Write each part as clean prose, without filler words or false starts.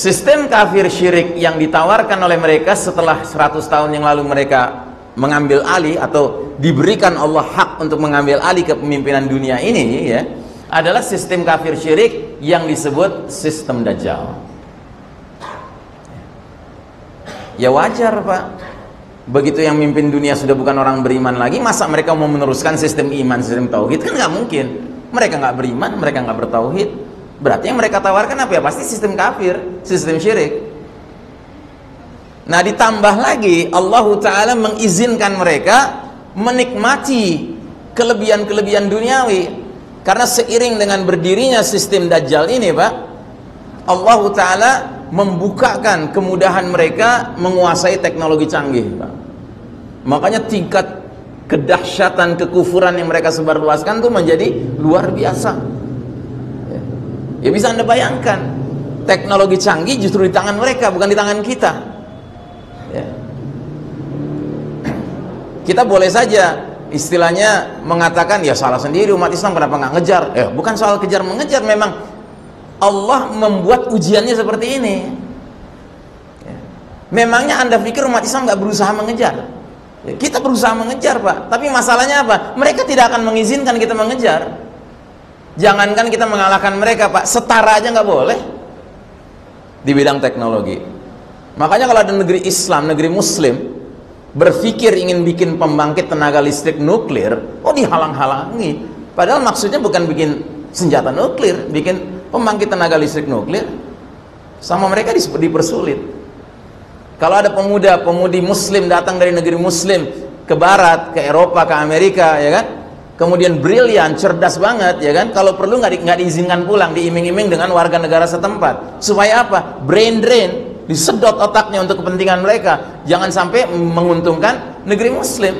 Sistem kafir syirik yang ditawarkan oleh mereka setelah 100 tahun yang lalu mereka mengambil alih atau diberikan Allah hak untuk mengambil alih kepemimpinan dunia ini, ya, adalah sistem kafir syirik yang disebut sistem Dajjal. Ya wajar, Pak. Begitu yang mimpin dunia sudah bukan orang beriman lagi, masa mereka mau meneruskan sistem iman, sistem tauhid? Kan nggak mungkin. Mereka nggak beriman, mereka nggak bertauhid. Berarti yang mereka tawarkan apa ya? Pasti sistem kafir, sistem syirik. Nah, ditambah lagi Allah Ta'ala mengizinkan mereka menikmati kelebihan-kelebihan duniawi. Karena seiring dengan berdirinya sistem Dajjal ini, Pak, Allah Ta'ala membukakan kemudahan mereka menguasai teknologi canggih, Pak. Makanya tingkat kedahsyatan kekufuran yang mereka sebarluaskan itu menjadi luar biasa. Ya bisa Anda bayangkan, teknologi canggih justru di tangan mereka, bukan di tangan kita. Ya. Kita boleh saja istilahnya mengatakan, ya salah sendiri umat Islam, kenapa nggak ngejar? Bukan soal kejar mengejar, memang Allah membuat ujiannya seperti ini. Ya. Memangnya Anda pikir umat Islam nggak berusaha mengejar? Ya, kita berusaha mengejar, Pak. Tapi masalahnya apa? Mereka tidak akan mengizinkan kita mengejar. Jangankan kita mengalahkan mereka, Pak, setara aja nggak boleh di bidang teknologi. Makanya kalau ada negeri Islam, negeri Muslim berpikir ingin bikin pembangkit tenaga listrik nuklir, dihalang-halangi. Padahal maksudnya bukan bikin senjata nuklir, bikin pembangkit tenaga listrik nuklir. Sama mereka dipersulit. Kalau ada pemuda-pemudi Muslim datang dari negeri Muslim ke Barat, ke Eropa, ke Amerika, ya kan? Kemudian brilian, cerdas banget, ya kan? Kalau perlu nggak diizinkan pulang, diiming-iming dengan warga negara setempat. Supaya apa? Brain drain, disedot otaknya untuk kepentingan mereka. Jangan sampai menguntungkan negeri Muslim.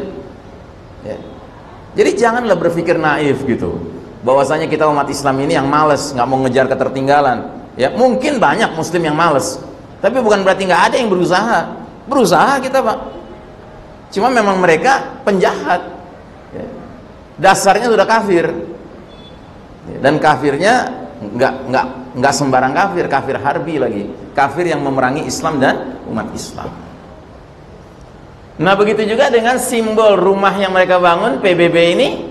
Ya. Jadi janganlah berpikir naif gitu. Bahwasanya kita umat Islam ini yang males, nggak mau ngejar ketertinggalan. Ya mungkin banyak Muslim yang males, tapi bukan berarti nggak ada yang berusaha. Berusaha kita, Pak. Cuma memang mereka penjahat. Dasarnya sudah kafir, dan kafirnya nggak sembarang kafir, kafir harbi lagi, kafir yang memerangi Islam dan umat Islam. Nah begitu juga dengan simbol rumah yang mereka bangun, PBB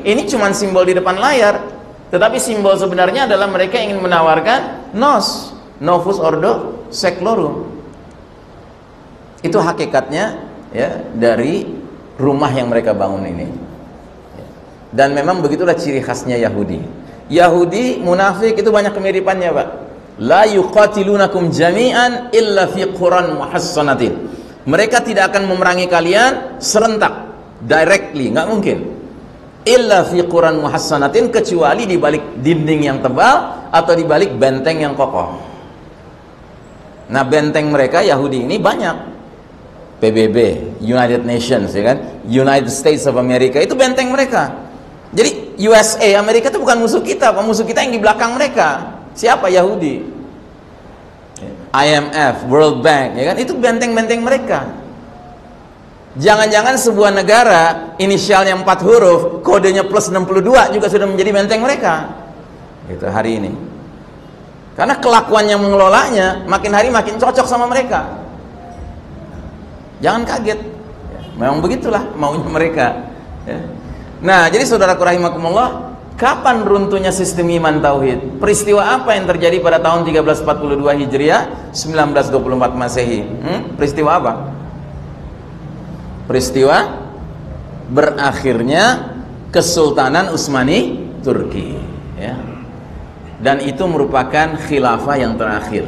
ini cuma simbol di depan layar, tetapi simbol sebenarnya adalah mereka ingin menawarkan novus ordo seclorum. Itu hakikatnya, ya, dari rumah yang mereka bangun ini. Dan memang begitulah ciri khasnya Yahudi. Yahudi, munafik itu banyak kemiripannya, Pak. La yuqatilunakum jami'an illa fi quran muhassanatin. Mereka tidak akan memerangi kalian serentak, directly, nggak mungkin. Illa fi quran muhassanatin, kecuali di balik dinding yang tebal atau di balik benteng yang kokoh. Nah, benteng mereka Yahudi ini banyak. PBB, United Nations, ya kan? United States of America, itu benteng mereka. Jadi USA, Amerika itu bukan musuh kita, musuh kita yang di belakang mereka. Siapa? Yahudi. IMF, World Bank, ya kan? Itu benteng-benteng mereka. Jangan-jangan sebuah negara inisialnya 4 huruf, kodenya plus 62 juga sudah menjadi benteng mereka. Gitu hari ini. Karena kelakuan yang mengelolanya makin hari makin cocok sama mereka. Jangan kaget. Memang begitulah maunya mereka. Ya. Nah, jadi saudaraku rahimakumullah, kapan runtuhnya sistem iman tauhid? Peristiwa apa yang terjadi pada tahun 1342 Hijriah, 1924 Masehi? Peristiwa apa? Peristiwa berakhirnya Kesultanan Utsmani Turki, ya. Dan itu merupakan khilafah yang terakhir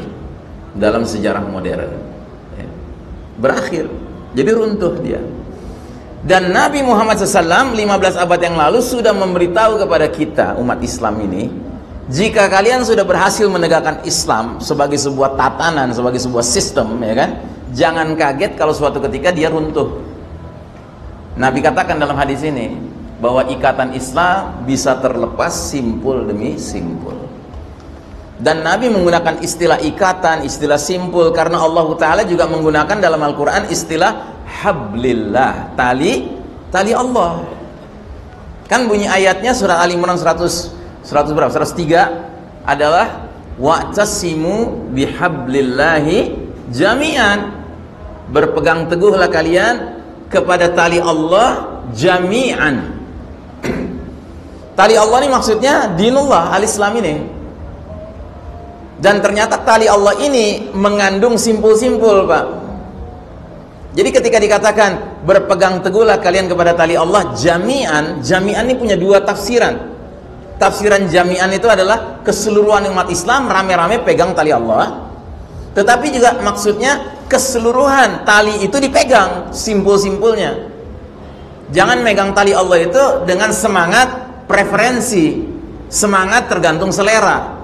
dalam sejarah modern. Ya. Berakhir, jadi runtuh dia. Dan Nabi Muhammad SAW 15 abad yang lalu sudah memberitahu kepada kita umat Islam ini, jika kalian sudah berhasil menegakkan Islam sebagai sebuah tatanan, sebagai sebuah sistem, ya kan, jangan kaget kalau suatu ketika dia runtuh. Nabi katakan dalam hadis ini bahwa ikatan Islam bisa terlepas simpul demi simpul. Dan Nabi menggunakan istilah ikatan, istilah simpul, karena Allah Ta'ala juga menggunakan dalam Al-Quran istilah hablillah, tali tali Allah. Kan bunyi ayatnya surah Ali Imran 100 berapa? 103 adalah wa'tasimu bihablillahi jami'an. Berpegang teguhlah kalian kepada tali Allah jami'an. Tali Allah ini maksudnya dinullah, al-Islam ini. Dan ternyata tali Allah ini mengandung simpul-simpul, Pak. Jadi ketika dikatakan berpegang teguhlah kalian kepada tali Allah jami'an, jami'an ini punya dua tafsiran. Tafsiran jami'an itu adalah keseluruhan umat Islam rame-rame pegang tali Allah. Tetapi juga maksudnya keseluruhan tali itu dipegang, simpul-simpulnya. Jangan megang tali Allah itu dengan semangat preferensi, semangat tergantung selera.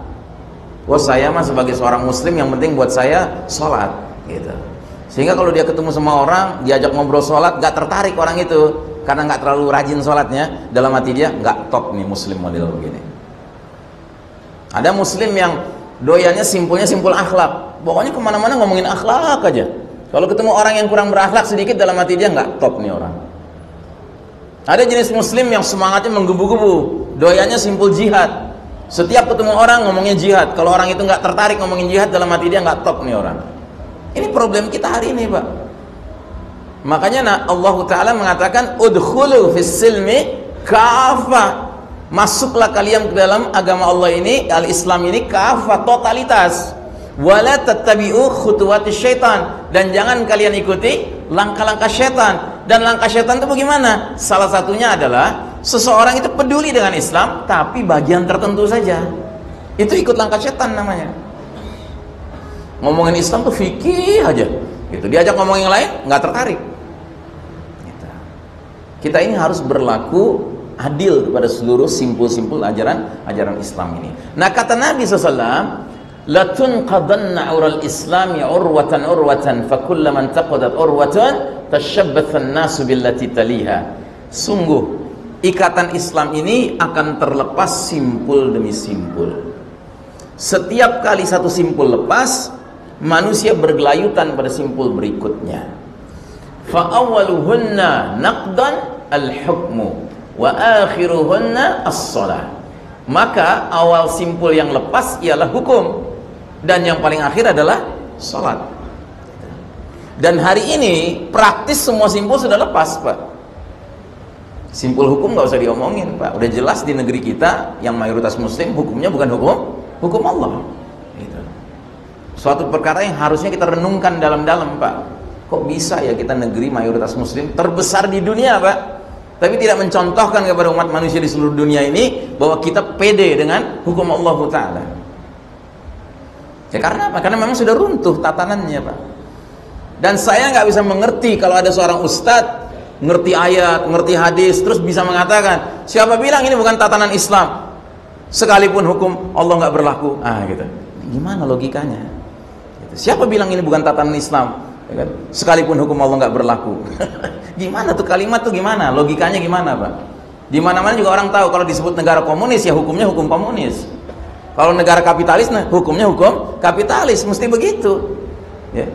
Wah, saya mah sebagai seorang muslim yang penting buat saya sholat gitu. Sehingga kalau dia ketemu sama orang, diajak ngobrol sholat, gak tertarik orang itu karena gak terlalu rajin sholatnya. Dalam hati dia, gak top nih muslim model begini. Ada muslim yang doyannya simpulnya simpul akhlak, pokoknya kemana-mana ngomongin akhlak aja. Kalau ketemu orang yang kurang berakhlak sedikit, dalam hati dia gak top nih orang. Ada jenis muslim yang semangatnya menggebu-gebu, doyannya simpul jihad. Setiap ketemu orang ngomongnya jihad. Kalau orang itu gak tertarik ngomongin jihad, dalam hati dia gak top nih orang. Ini problem kita hari ini, Pak. Makanya Allah Ta'ala mengatakan udkhulu fis silmi kafah. Masuklah kalian ke dalam agama Allah ini, al-Islam ini kafah, totalitas. Wala tattabi'u khutuwatis syaitan, dan jangan kalian ikuti langkah-langkah syaitan. Dan langkah syaitan itu bagaimana? Salah satunya adalah seseorang itu peduli dengan Islam tapi bagian tertentu saja. Itu ikut langkah syaitan namanya. Ngomongin Islam tuh fikih aja gitu. Diajak ngomongin yang lain nggak tertarik gitu. Kita ini harus berlaku adil kepada seluruh simpul-simpul ajaran Islam ini. Nah, kata Nabi SAW, latunqadanna ural islami urwatan urwatan fakullaman taqadat urwatan tashabbatha an-nasu billati taliha. Sungguh ikatan Islam ini akan terlepas simpul demi simpul. Setiap kali satu simpul lepas, manusia bergelayutan pada simpul berikutnya. Fa awwaluhunna naqdan al-hukmu wa akhiruhunna as-shalah. Maka awal simpul yang lepas ialah hukum, dan yang paling akhir adalah salat. Dan hari ini praktis semua simpul sudah lepas, Pak. Simpul hukum nggak usah diomongin, Pak. Udah jelas di negeri kita yang mayoritas muslim, hukumnya bukan hukum Allah. Suatu perkara yang harusnya kita renungkan dalam-dalam, Pak. Kok bisa ya kita negeri mayoritas muslim terbesar di dunia, Pak, tapi tidak mencontohkan kepada umat manusia di seluruh dunia ini bahwa kita pede dengan hukum Allah Ta'ala. Ya karena apa? Karena memang sudah runtuh tatanannya, Pak. Dan saya nggak bisa mengerti kalau ada seorang ustadz ngerti ayat, ngerti hadis, terus bisa mengatakan, siapa bilang ini bukan tatanan Islam, sekalipun hukum Allah nggak berlaku. Gitu. Gimana logikanya? Siapa bilang ini bukan tatanan Islam, ya kan? Sekalipun hukum Allah nggak berlaku. Gimana tuh kalimat tuh, gimana logikanya, gimana, Pak? Di mana-mana juga orang tahu kalau disebut negara komunis ya hukumnya hukum komunis. Kalau negara kapitalis, nah hukumnya hukum kapitalis, mesti begitu. Ya.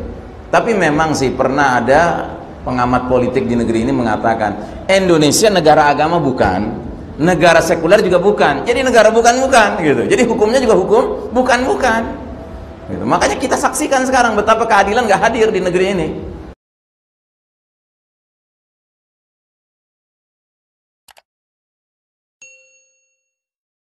Tapi memang sih pernah ada pengamat politik di negeri ini mengatakan Indonesia negara agama bukan, negara sekuler juga bukan, jadi negara bukan gitu. Jadi hukumnya juga hukum bukan. Gitu. Makanya kita saksikan sekarang betapa keadilan nggak hadir di negeri ini.